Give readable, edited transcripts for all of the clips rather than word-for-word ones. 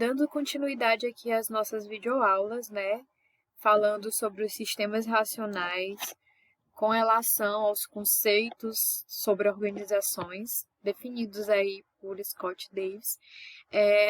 Dando continuidade aqui às nossas videoaulas, né? Falando sobre os sistemas racionais com relação aos conceitos sobre organizações definidos aí por Scott Davis.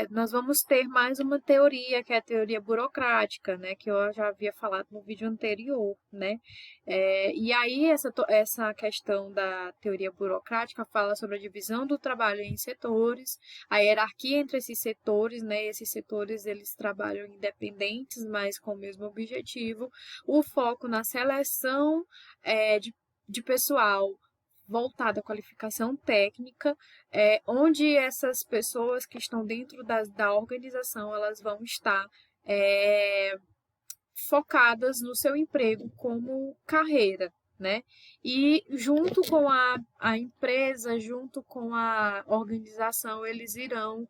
Nós vamos ter mais uma teoria, que é a teoria burocrática, né, que eu já havia falado no vídeo anterior, né? E aí essa questão da teoria burocrática fala sobre a divisão do trabalho em setores, a hierarquia entre esses setores, né? Esses setores eles trabalham independentes, mas com o mesmo objetivo, o foco na seleção de pessoal voltado à qualificação técnica, onde essas pessoas que estão dentro da organização, elas vão estar focadas no seu emprego como carreira, né? E junto com a empresa, junto com a organização, eles irão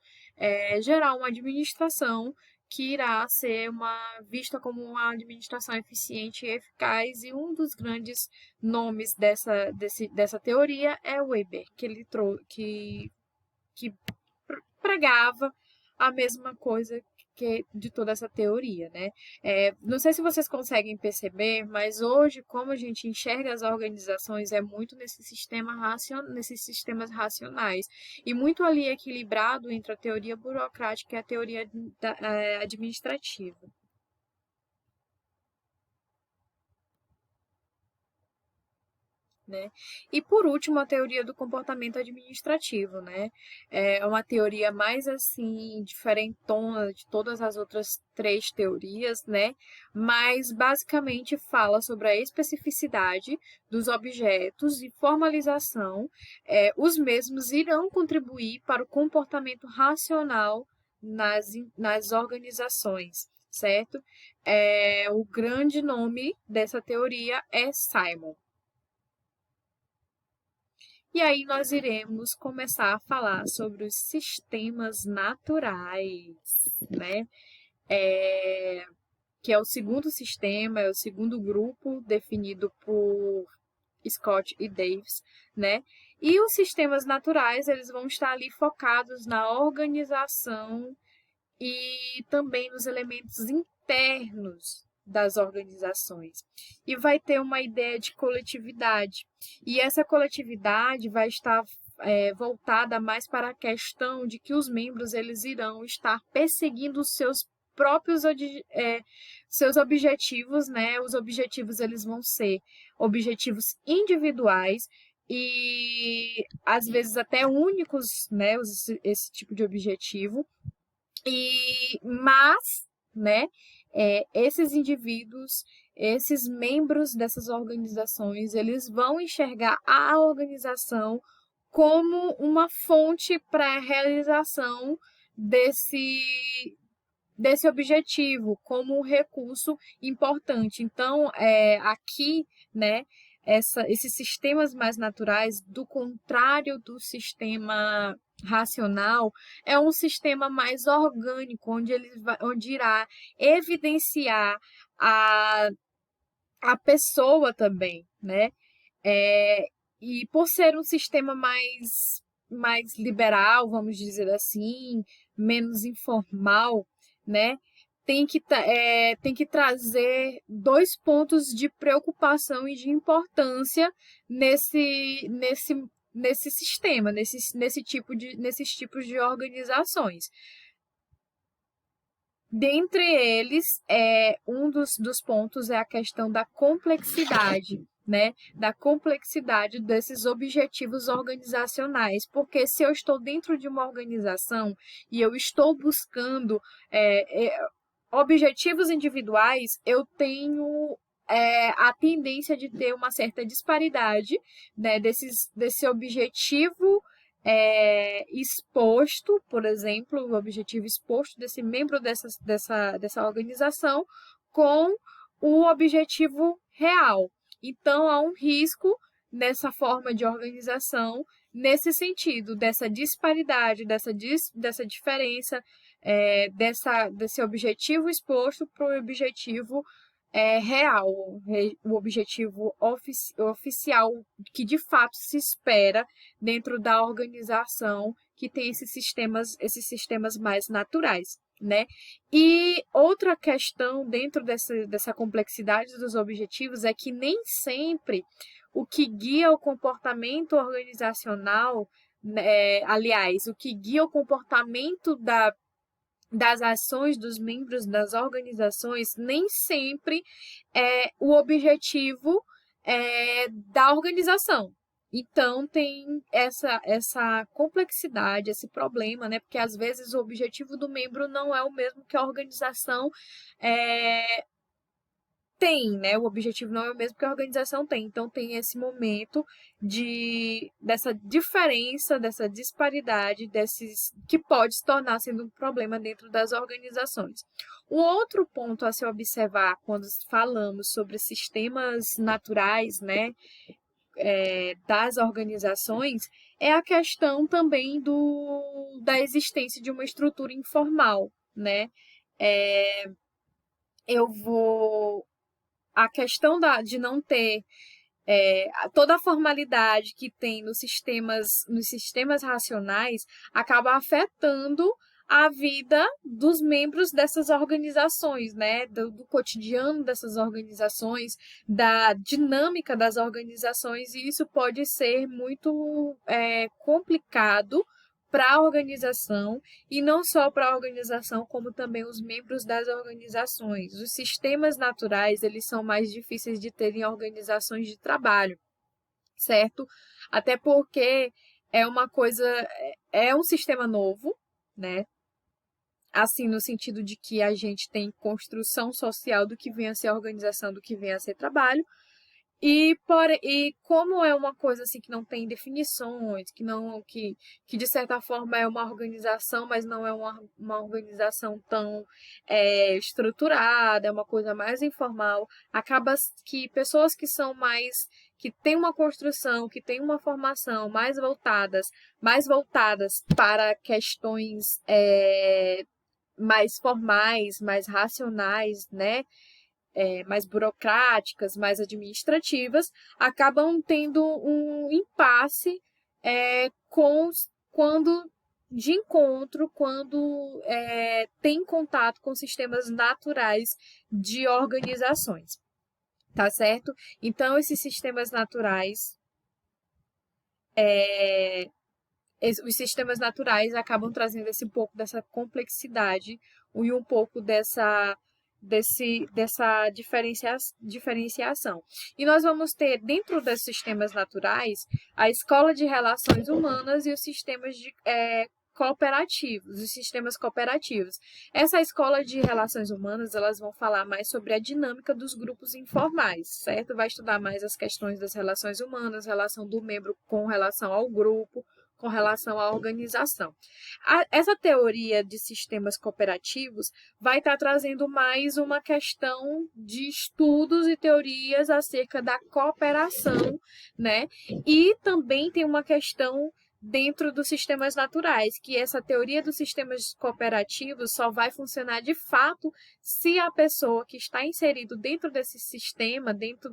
gerar uma administração que irá ser vista como uma administração eficiente e eficaz, e um dos grandes nomes dessa teoria é o Weber, que pregava a mesma coisa de toda essa teoria, né? Não sei se vocês conseguem perceber, mas hoje, como a gente enxerga as organizações, é muito nesses sistemas racionais, e muito ali equilibrado entre a teoria burocrática e a teoria administrativa. Né? E por último, a teoria do comportamento administrativo, né? É uma teoria mais assim, diferentona de todas as outras três teorias, né? Mas basicamente fala sobre a especificidade dos objetos e formalização. Os mesmos irão contribuir para o comportamento racional nas organizações, certo? O grande nome dessa teoria é Simon. E aí nós iremos começar a falar sobre os sistemas naturais, né? Que é o segundo sistema, é o segundo grupo definido por Scott e Davis, né? E os sistemas naturais, eles vão estar ali focados na organização e também nos elementos internos das organizações. E vai ter uma ideia de coletividade. E essa coletividade vai estar voltada mais para a questão de que os membros eles irão estar perseguindo os seus próprios seus objetivos, né? Os objetivos eles vão ser objetivos individuais e às vezes até únicos, né? Esse tipo de objetivo. Mas, né, esses indivíduos, esses membros dessas organizações, eles vão enxergar a organização como uma fonte para a realização desse objetivo, como um recurso importante. Então, aqui, né, esses sistemas mais naturais, do contrário do sistema racional, é um sistema mais orgânico, onde irá evidenciar a pessoa também, né? E por ser um sistema mais liberal, vamos dizer assim, menos informal, né? Tem que trazer dois pontos de preocupação e de importância nesse sistema, nesses tipos de organizações. Dentre eles, um dos pontos é a questão da complexidade, né? Da complexidade desses objetivos organizacionais. Porque se eu estou dentro de uma organização e eu estou buscando objetivos individuais, eu tenho a tendência de ter uma certa disparidade, né, desse objetivo exposto, por exemplo, o objetivo exposto desse membro dessa organização com o objetivo real. Então, há um risco nessa forma de organização, nesse sentido, dessa disparidade, dessa diferença, desse objetivo exposto para o objetivo real, o objetivo oficial que de fato se espera dentro da organização que tem esses sistemas mais naturais, né? E outra questão dentro dessa complexidade dos objetivos é que nem sempre o que guia o comportamento organizacional, né, aliás, o que guia o comportamento das ações dos membros das organizações, nem sempre é o objetivo da organização. Então, tem essa complexidade, esse problema, né? Porque às vezes o objetivo do membro não é o mesmo que a organização é, tem, né? O objetivo não é o mesmo que a organização tem. Então, tem esse momento dessa diferença, dessa disparidade, que pode se tornar sendo um problema dentro das organizações. Um outro ponto a se observar quando falamos sobre sistemas naturais, né? Das organizações é a questão também da existência de uma estrutura informal, né? Eu vou a questão de não ter toda a formalidade que tem nos sistemas racionais acaba afetando a vida dos membros dessas organizações, né? Do cotidiano dessas organizações, da dinâmica das organizações, e isso pode ser muito complicado para a organização, e não só para a organização, como também os membros das organizações. Os sistemas naturais, eles são mais difíceis de ter em organizações de trabalho, certo? Até porque é um sistema novo, né? Assim, no sentido de que a gente tem construção social do que vem a ser a organização, do que vem a ser trabalho, e como é uma coisa assim que não tem definições, que de certa forma é uma organização, mas não é uma organização tão estruturada, é uma coisa mais informal, acaba que pessoas que têm uma construção, que têm uma formação mais voltadas para questões mais formais, mais racionais, né? Mais burocráticas, mais administrativas, acabam tendo um impasse quando de encontro, quando tem contato com sistemas naturais de organizações, tá certo? Então, esses sistemas naturais, os sistemas naturais acabam trazendo esse pouco dessa complexidade e um pouco dessa diferenciação. E nós vamos ter, dentro dos sistemas naturais, a escola de relações humanas e os sistemas cooperativos, os sistemas cooperativos. Essa escola de relações humanas, elas vão falar mais sobre a dinâmica dos grupos informais, certo? Vai estudar mais as questões das relações humanas, relação do membro com relação ao grupo, com relação à organização. Essa teoria de sistemas cooperativos vai estar trazendo mais uma questão de estudos e teorias acerca da cooperação, né? E também tem uma questão dentro dos sistemas naturais, que essa teoria dos sistemas cooperativos só vai funcionar de fato se a pessoa que está inserido dentro desse sistema, dentro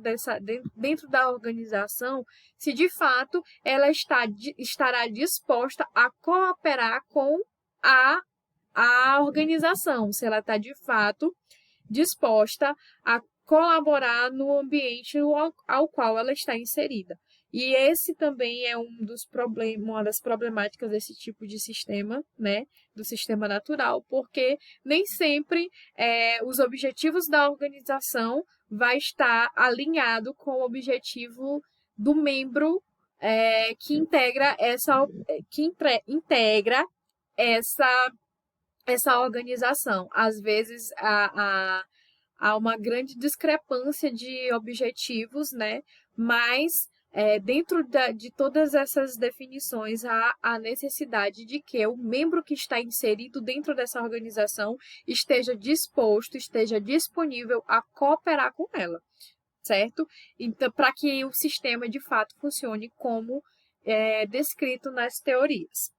da organização, se de fato ela estará disposta a cooperar com a organização, se ela está de fato disposta a colaborar no ambiente ao qual ela está inserida. E esse também é uma das problemáticas desse tipo de sistema, né, do sistema natural, porque nem sempre os objetivos da organização vai estar alinhado com o objetivo do membro integra essa organização. Às vezes há uma grande discrepância de objetivos, né? Mas dentro de todas essas definições, há a necessidade de que o membro que está inserido dentro dessa organização esteja disponível a cooperar com ela, certo? Então, para que o sistema de fato funcione como descrito nas teorias.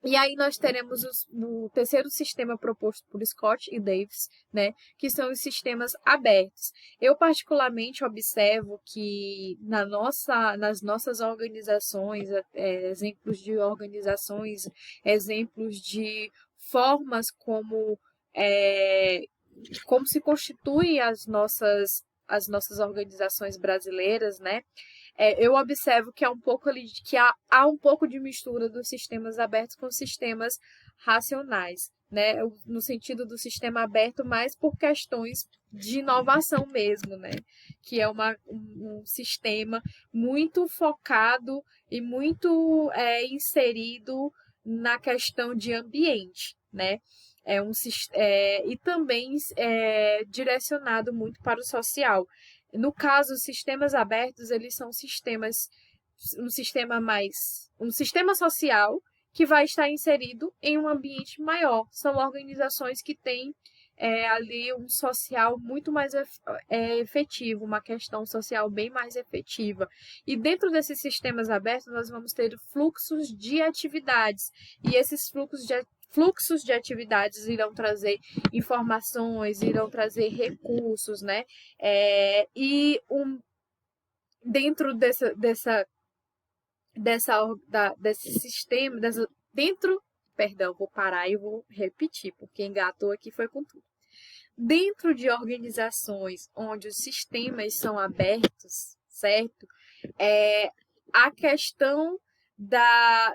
E aí nós teremos o terceiro sistema proposto por Scott e Davis, né, que são os sistemas abertos. Eu particularmente observo que nas nossas organizações, exemplos de organizações, exemplos de formas como se constituem as nossas organizações brasileiras, né? Eu observo que há um pouco de mistura dos sistemas abertos com sistemas racionais, né? No sentido do sistema aberto, mais por questões de inovação mesmo, né? Que é um sistema muito focado e muito inserido na questão de ambiente, né? E também direcionado muito para o social. No caso, os sistemas abertos, eles são um sistema social que vai estar inserido em um ambiente maior. São organizações que têm ali um social muito mais efetivo, uma questão social bem mais efetiva. E dentro desses sistemas abertos, nós vamos ter fluxos de atividades. E esses fluxos de atividades irão trazer informações, irão trazer recursos, né? Dentro desse sistema, vou parar e vou repetir, porque engatou aqui foi com tudo. Dentro de organizações onde os sistemas são abertos, certo? A questão das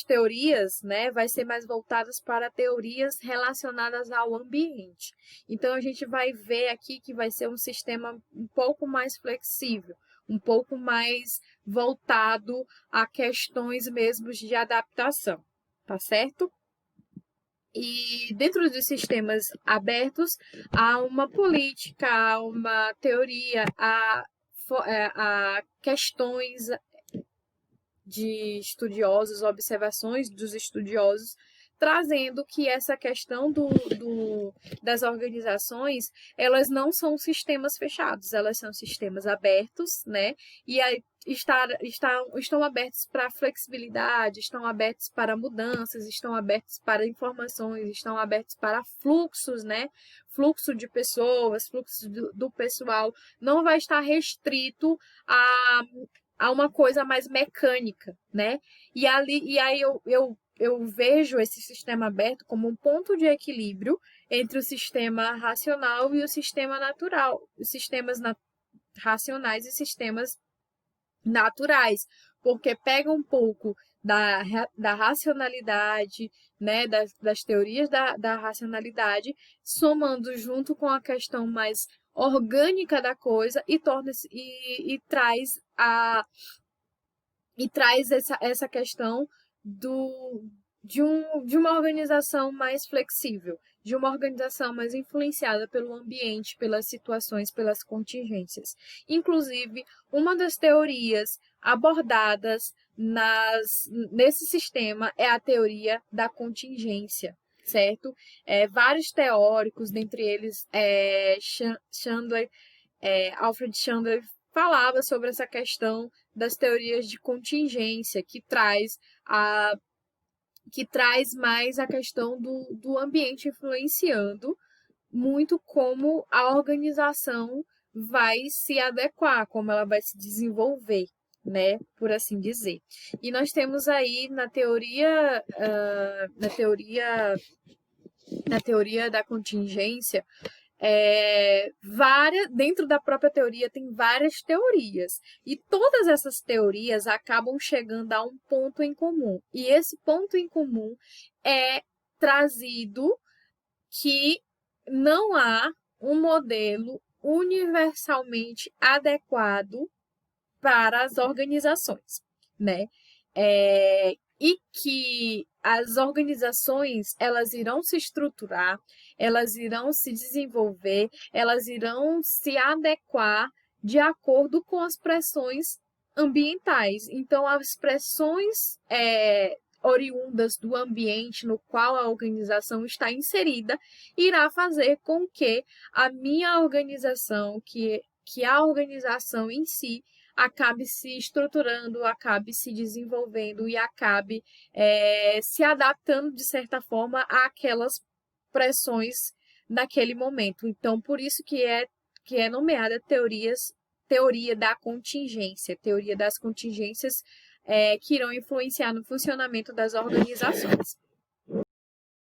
teorias, né, vai ser mais voltadas para teorias relacionadas ao ambiente. Então, a gente vai ver aqui que vai ser um sistema um pouco mais flexível, um pouco mais voltado a questões mesmo de adaptação, tá certo? E dentro dos sistemas abertos, há uma política, há uma teoria, há questões de estudiosos, observações dos estudiosos, trazendo que essa questão das organizações, elas não são sistemas fechados, elas são sistemas abertos, né? E aí estão abertos para flexibilidade, estão abertos para mudanças, estão abertos para informações, estão abertos para fluxos, né? Fluxo de pessoas, fluxo do pessoal, não vai estar restrito a uma coisa mais mecânica, né? E aí eu vejo esse sistema aberto como um ponto de equilíbrio entre o sistema racional e o sistema natural, os sistemas racionais e sistemas naturais, porque pega um pouco da racionalidade, né, das teorias da racionalidade, somando junto com a questão mais orgânica da coisa e traz essa questão de uma organização mais flexível, de uma organização mais influenciada pelo ambiente, pelas situações, pelas contingências. Inclusive, uma das teorias abordadas nesse sistema é a teoria da contingência, certo? Vários teóricos, dentre eles Alfred Chandler, falava sobre essa questão das teorias de contingência, que traz mais a questão do ambiente influenciando muito como a organização vai se adequar, como ela vai se desenvolver, né, por assim dizer. E nós temos aí na teoria da contingência, dentro da própria teoria tem várias teorias, e todas essas teorias acabam chegando a um ponto em comum, e esse ponto em comum é trazido que não há um modelo universalmente adequado para as organizações, né? E que as organizações, elas irão se estruturar, elas irão se desenvolver, elas irão se adequar de acordo com as pressões ambientais. Então, as pressões oriundas do ambiente no qual a organização está inserida irá fazer com que a minha organização, que a organização em si, acabe se estruturando, acabe se desenvolvendo e acabe se adaptando, de certa forma, àquelas pressões naquele momento. Então, por isso que é nomeada teoria da contingência, teoria das contingências, que irão influenciar no funcionamento das organizações.